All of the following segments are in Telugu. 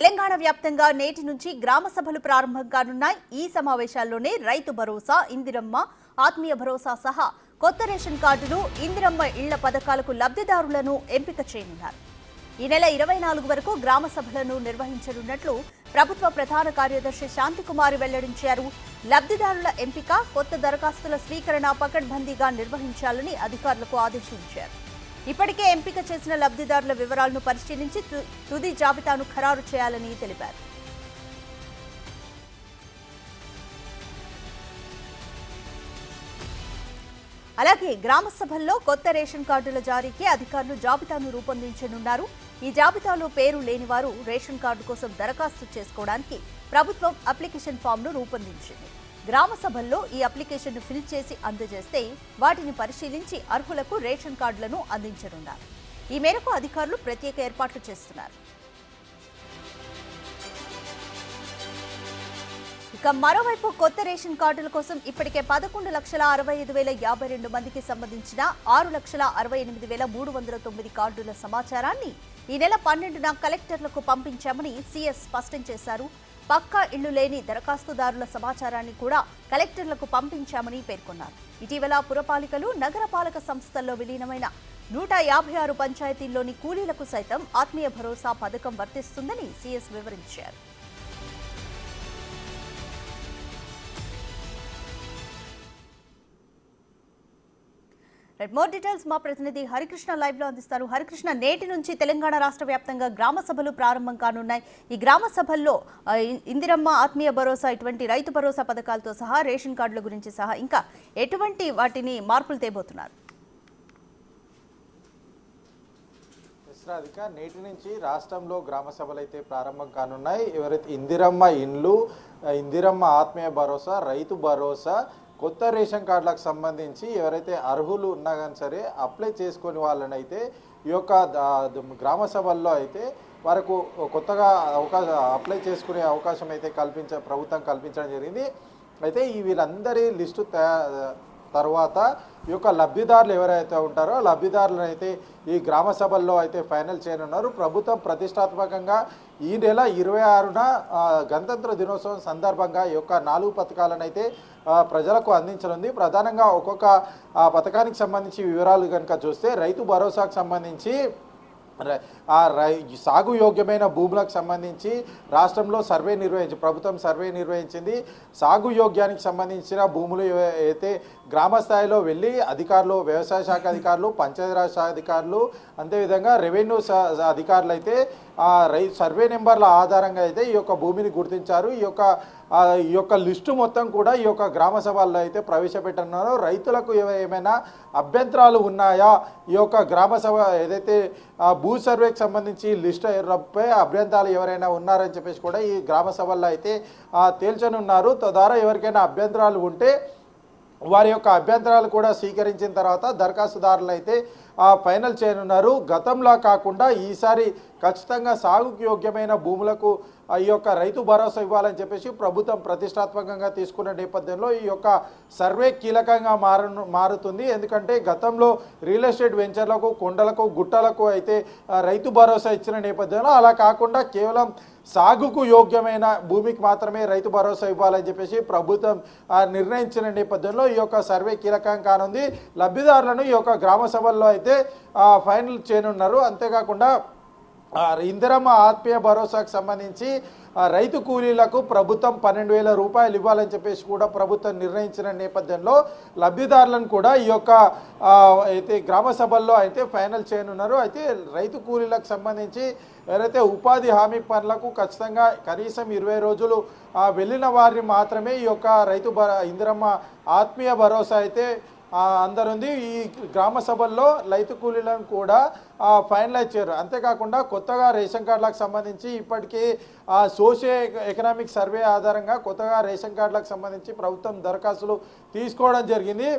తెలంగాణ వ్యాప్తంగా నేటి నుంచి గ్రామ సభలు ప్రారంభం కానున్నాయి. ఈ సమావేశాల్లోనే రైతు భరోసా, ఇందిరమ్మ, ఆత్మీయ భరోసా సహా కొత్త రేషన్ కార్డులు, ఇందిరమ్మ ఇళ్ల పథకాలకు లబ్ధిదారులను ఎంపిక చేయనున్నారు. ఈ నెల 24 వరకు గ్రామ సభలను నిర్వహించనున్నట్లు ప్రభుత్వ ప్రధాన కార్యదర్శి శాంతికుమారి వెల్లడించారు. లబ్ధిదారుల ఎంపిక, కొత్త దరఖాస్తుల స్వీకరణ పకడ్బందీగా నిర్వహించాలని అధికారులకు ఆదేశించారు. ఇప్పటికే ఎంపిక చేసిన లబ్ధిదారుల వివరాలను పరిశీలించి తుది జాబితాను ఖరారు చేయాలని తెలిపారు. అలాగే గ్రామ సభల్లో కొత్త రేషన్ కార్డుల జారీకి అధికారులు జాబితాను రూపొందించనున్నారు. ఈ జాబితాలో పేరు లేని వారు రేషన్ కార్డు కోసం దరఖాస్తు చేసుకోవడానికి ప్రభుత్వం అప్లికేషన్ ఫామ్ను రూపొందించింది. గ్రామ సభల్లో ఈ అప్లికేషన్ను ఫిల్ చేసి అందజేస్తే వాటిని పరిశీలించి అర్హులకు రేషన్ కార్డులను అందించనున్నారు. ఈ మేరకు అధికారులు ప్రత్యేక ఏర్పాట్లు చేస్తున్నారు. ఇక మరోవైపు కొత్త రేషన్ కార్డుల కోసం ఇప్పటికే 11,65,052 మందికి సంబంధించిన 6,68,309 కార్డుల సమాచారాన్ని ఈ నెల 12న కలెక్టర్లకు పంపించామని సీఎస్ స్పష్టం చేశారు. పక్కా ఇళ్లు లేని దరఖాస్తుదారుల సమాచారాన్ని కూడా కలెక్టర్లకు పంపించామని పేర్కొన్నారు. ఇటీవల పురపాలికలు, నగరపాలక సంస్థల్లో విలీనమైన 156 పంచాయతీల్లోని కూలీలకు సైతం ఆత్మీయ భరోసా పథకం వర్తిస్తుందని సీఎస్ వివరించారు. మోర్ డీటెయిల్స్ మా ప్రతినిధి హరికృష్ణ లైవ్ లో అందిస్తారు. హరికృష్ణ, నేటి నుంచి తెలంగాణ రాష్ట్ర వ్యాప్తంగా గ్రామ సభలు ప్రారంభం కానున్నాయి. ఈ గ్రామ సభల్లో ఇందిరమ్మ, ఆత్మీయ భరోసా, ఇటువంటి రైతు భరోసా పథకాలతో సహా రేషన్ కార్డుల గురించి సహా ఇంకా ఎటువంటి వాటిని మార్పులు తేబోతున్నారు? నేటి నుంచి రాష్ట్రంలో గ్రామ సభలు అయితే ప్రారంభం కానున్నాయి. ఎవరైతే ఇందిరమ్మ ఇండ్లు, ఇందిరమ్మ ఆత్మీయ భరోసా, రైతు భరోసా, కొత్త రేషన్ కార్డులకు సంబంధించి ఎవరైతే అర్హులు ఉన్నా కానీ సరే అప్లై చేసుకుని వాళ్ళనైతే ఈ యొక్క గ్రామ సభల్లో అయితే వారికి కొత్తగా అప్లై చేసుకునే అవకాశం అయితే ప్రభుత్వం కల్పించడం జరిగింది. అయితే వీళ్ళందరి లిస్టు తర్వాత ఈ యొక్క లబ్ధిదారులు ఎవరైతే ఉంటారో లబ్ధిదారులను అయితే ఈ గ్రామ సభల్లో అయితే ఫైనల్ చేయనున్నారు. ప్రభుత్వం ప్రతిష్టాత్మకంగా ఈ నెల 26న గణతంత్ర దినోత్సవం సందర్భంగా ఈ యొక్క 4 పథకాలను అయితే ప్రజలకు అందించనుంది. ప్రధానంగా ఒక్కొక్క పథకానికి సంబంధించి వివరాలు కనుక చూస్తే రైతు భరోసాకు సంబంధించి సాగు యోగ్యమైన భూములకు సంబంధించి రాష్ట్రంలో ప్రభుత్వం సర్వే నిర్వహించింది. సాగు యోగ్యానికి సంబంధించిన భూములు అయితే గ్రామ స్థాయిలో వెళ్ళి అధికారులు, వ్యవసాయ శాఖ అధికారులు, పంచాయతీరాజ్ శాఖ అధికారులు, అంతేవిధంగా రెవెన్యూ అధికారులు అయితే సర్వే నెంబర్ల ఆధారంగా అయితే ఈ యొక్క భూమిని గుర్తించారు. ఈ యొక్క లిస్టు మొత్తం కూడా ఈ యొక్క గ్రామ సభల్లో అయితే ప్రవేశపెట్టనున్నారు. రైతులకు ఏమైనా అభ్యంతరాలు ఉన్నాయా, ఈ యొక్క గ్రామ సభ ఏదైతే భూ సర్వేకి సంబంధించి లిస్టు పై అభ్యంతరాలు ఎవరైనా ఉన్నారని చెప్పేసి కూడా ఈ గ్రామ సభల్లో అయితే తేల్చనున్నారు. తద్వారా ఎవరికైనా అభ్యంతరాలు ఉంటే వారి యొక్క అభ్యంతరాలు కూడా స్వీకరించిన తర్వాత దరఖాస్తుదారులు అయితే ఫైనల్ చేయనున్నారు. గతంలో కాకుండా ఈసారి ఖచ్చితంగా సాగుకు యోగ్యమైన భూములకు ఈ యొక్క రైతు భరోసా ఇవ్వాలని చెప్పేసి ప్రభుత్వం ప్రతిష్టాత్మకంగా తీసుకున్న నేపథ్యంలో ఈ యొక్క సర్వే కీలకంగా మారుతుంది. ఎందుకంటే గతంలో రియల్ ఎస్టేట్ వెంచర్లకు, కొండలకు, గుట్టలకు అయితే రైతు భరోసా ఇచ్చిన నేపథ్యంలో అలా కాకుండా కేవలం సాగుకు యోగ్యమైన భూమికి మాత్రమే రైతు భరోసా ఇవ్వాలని చెప్పేసి ప్రభుత్వం నిర్ణయించిన నేపథ్యంలో ఈ యొక్క సర్వే కీలకం కానుంది. లబ్ధిదారులను ఈ యొక్క గ్రామ సభల్లో అయితే ఫైనల్ చేయనున్నారు. అంతేకాకుండా ఇందిరమ్మ ఆత్మీయ భరోసాకు సంబంధించి రైతు కూలీలకు ప్రభుత్వం 12,000 రూపాయలు ఇవ్వాలని చెప్పేసి కూడా ప్రభుత్వం నిర్ణయించిన నేపథ్యంలో లబ్ధిదారులను కూడా ఈ యొక్క అయితే గ్రామ సభల్లో అయితే ఫైనల్ చేయనున్నారు. అయితే రైతు కూలీలకు సంబంధించి ఎవరైతే ఉపాధి హామీ పనులకు ఖచ్చితంగా కనీసం 20 రోజులు వెళ్ళిన వారిని మాత్రమే ఈ యొక్క ఇందిరమ్మ ఆత్మీయ భరోసా అయితే అందరుంది. ఈ గ్రామ సభల్లో రైతు కూలీలను కూడా ఫైనలైజ్ చేయరు. అంతేకాకుండా కొత్తగా రేషన్ కార్డులకు సంబంధించి ఇప్పటికీ సోషియో ఎకనామిక్ సర్వే ఆధారంగా కొత్తగా రేషన్ కార్డులకు సంబంధించి ప్రభుత్వం దరఖాస్తులు తీసుకోవడం జరిగింది.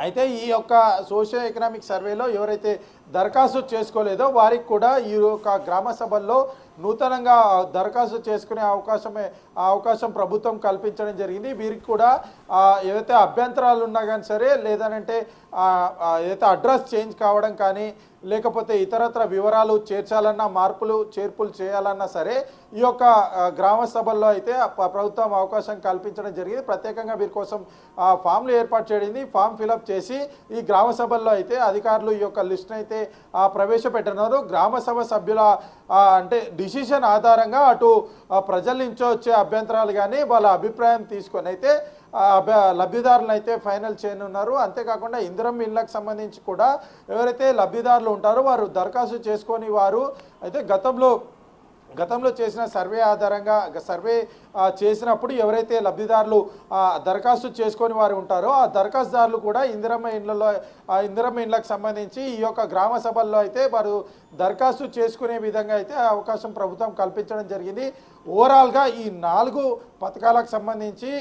అయితే ఈ యొక్క సోషియో ఎకనామిక్ సర్వేలో ఎవరైతే దరఖాస్తు చేసుకోలేదో వారికి కూడా ఈ యొక్క గ్రామ సభల్లో నూతనంగా దరఖాస్తు చేసుకునే అవకాశం ప్రభుత్వం కల్పించడం జరిగింది. వీరికి కూడా ఏదైతే అభ్యంతరాలు ఉన్నా కానీ సరే, లేదనంటే ఏదైతే అడ్రస్ చేంజ్ కావడం కానీ, లేకపోతే ఇతరత్ర వివరాలు చేర్చాలన్నా మార్పులు చేర్పులు చేయాలన్నా సరే ఈ యొక్క గ్రామ సభల్లో అయితే ప్రభుత్వం అవకాశం కల్పించడం జరిగింది. ప్రత్యేకంగా వీరి కోసం ఫామ్లు ఏర్పాటు చేయడింది. ఫామ్ ఫిలప్ చేసి ఈ గ్రామ సభల్లో అయితే అధికారులు ఈ యొక్క లిస్ట్ని అయితే ప్రవేశపెట్టినారు. గ్రామ సభ సభ్యుల అంటే డిసిషన్ ఆధారంగా అటు ప్రజల నుంచి వచ్చే అభ్యంతరాలు కానీ వాళ్ళ అభిప్రాయం తీసుకొని అయితే లబ్ధిదారులను అయితే ఫైనల్ చేయనున్నారు. అంతేకాకుండా ఇందిరమ్మ ఇళ్ళకు సంబంధించి కూడా ఎవరైతే లబ్ధిదారులు ఉంటారో వారు దరఖాస్తు చేసుకొని వారు అయితే గతంలో చేసిన సర్వే ఆధారంగా సర్వే చేసినప్పుడు ఎవరైతే లబ్ధిదారులు దరఖాస్తు చేసుకొని వారు ఉంటారో ఆ దరఖాస్తుదారులు కూడా ఇందిరమ్మ ఇండ్లకు సంబంధించి ఈ యొక్క గ్రామ సభల్లో అయితే వారు దరఖాస్తు చేసుకునే విధంగా అయితే అవకాశం ప్రభుత్వం కల్పించడం జరిగింది. ఓవరాల్గా ఈ 4 పథకాలకు సంబంధించి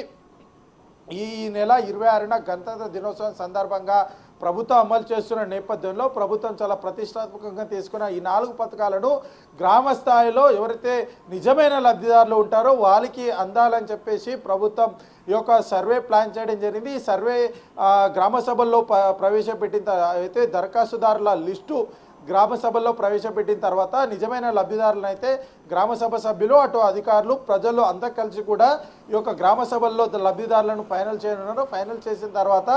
ఈ నెల 26న గణతంత్ర దినోత్సవం సందర్భంగా ప్రభుత్వం అమలు చేస్తున్న నేపథ్యంలో ప్రభుత్వం చాలా ప్రతిష్టాత్మకంగా తీసుకున్న ఈ 4 పథకాలను గ్రామ స్థాయిలో ఎవరైతే నిజమైన లబ్ధిదారులు ఉంటారో వాళ్ళకి అందాలని చెప్పేసి ప్రభుత్వం ఈ యొక్క సర్వే ప్లాన్ చేయడం జరిగింది. ఈ సర్వే గ్రామ సభల్లో ప్రవేశపెట్టిన అయితే దరఖాస్తుదారుల లిస్టు గ్రామ సభల్లో ప్రవేశపెట్టిన తర్వాత నిజమైన లబ్ధిదారులను అయితే గ్రామ సభ సభ్యులు అటు అధికారులు ప్రజలు అంతా కలిసి కూడా ఈ యొక్క గ్రామ సభల్లో లబ్ధిదారులను ఫైనల్ చేయనున్నారు. ఫైనల్ చేసిన తర్వాత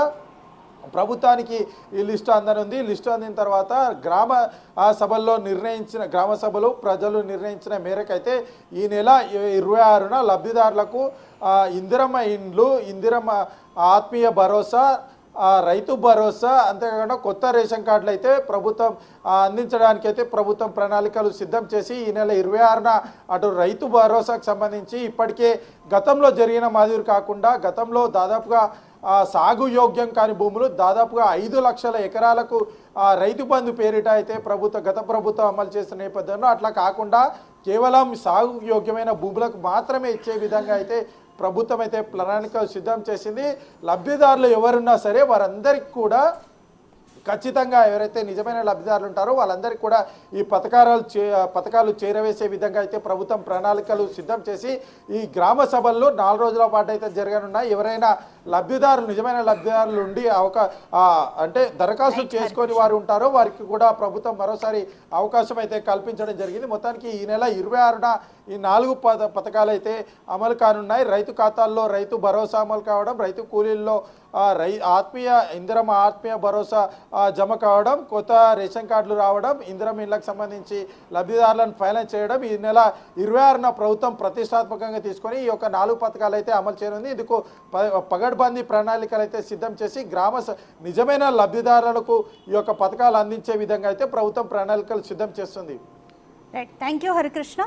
ప్రభుత్వానికి ఈ లిస్టు అందనుంది. లిస్టు అందిన తర్వాత గ్రామ సభలు ప్రజలు నిర్ణయించిన మేరకైతే ఈ నెల 26న లబ్ధిదారులకు ఇందిరమ్మ ఇండ్లు, ఇందిరమ్మ ఆత్మీయ భరోసా, రైతు భరోసా, అంతేకాకుండా కొత్త రేషన్ కార్డులు అయితే ప్రభుత్వం అందించడానికి అయితే ప్రభుత్వం ప్రణాళికలు సిద్ధం చేసి ఈ నెల 26న అటు రైతు భరోసాకు సంబంధించి ఇప్పటికే గతంలో జరిగిన మాదిరి కాకుండా గతంలో దాదాపుగా సాగు యోగ్యం కాని భూములు దాదాపుగా 5 లక్షల ఎకరాలకు రైతు బంధు పేరిట అయితే గత ప్రభుత్వం అమలు చేసిన నేపథ్యంలో అట్లా కాకుండా కేవలం సాగు యోగ్యమైన భూములకు మాత్రమే ఇచ్చే విధంగా అయితే ప్రభుత్వం అయితే ప్రణాళిక సిద్ధం చేసింది. లబ్ధిదారులు ఎవరున్నా సరే వారందరికీ కూడా ఖచ్చితంగా ఎవరైతే నిజమైన లబ్ధిదారులు ఉంటారో వాళ్ళందరికీ కూడా ఈ పథకాలు చేరవేసే విధంగా అయితే ప్రభుత్వం ప్రణాళికలు సిద్ధం చేసి ఈ గ్రామ సభల్లో 4 రోజుల పాటు అయితే జరగనున్నాయి. ఎవరైనా నిజమైన లబ్ధిదారులు ఉండి అంటే దరఖాస్తు చేసుకొని వారు ఉంటారో వారికి కూడా ప్రభుత్వం మరోసారి అవకాశం అయితే కల్పించడం జరిగింది. మొత్తానికి ఈ నెల 26న ఈ 4 పథకాలు అయితే అమలు కానున్నాయి. రైతు ఖాతాల్లో రైతు భరోసా అమలు కావడం, రైతు కూలీల్లో ఇందిరమ్మ ఆత్మీయ భరోసా జమ కావడం, కొత్త రేషన్ కార్డులు రావడం, ఇందిరమ్మ ఇళ్లకు సంబంధించి లబ్ధిదారులను ఫైనల్ చేయడం ఈ నెల 26న ప్రభుత్వం ప్రతిష్టాత్మకంగా తీసుకొని ఈ యొక్క 4 పథకాలు అయితే అమలు చేయనుంది. ఇందుకు పగడ్బందీ ప్రణాళికలు అయితే సిద్ధం చేసి నిజమైన లబ్ధిదారులకు ఈ యొక్క పథకాలు అందించే విధంగా అయితే ప్రభుత్వం ప్రణాళికలు సిద్ధం చేస్తుంది. Thank you Harikrishna.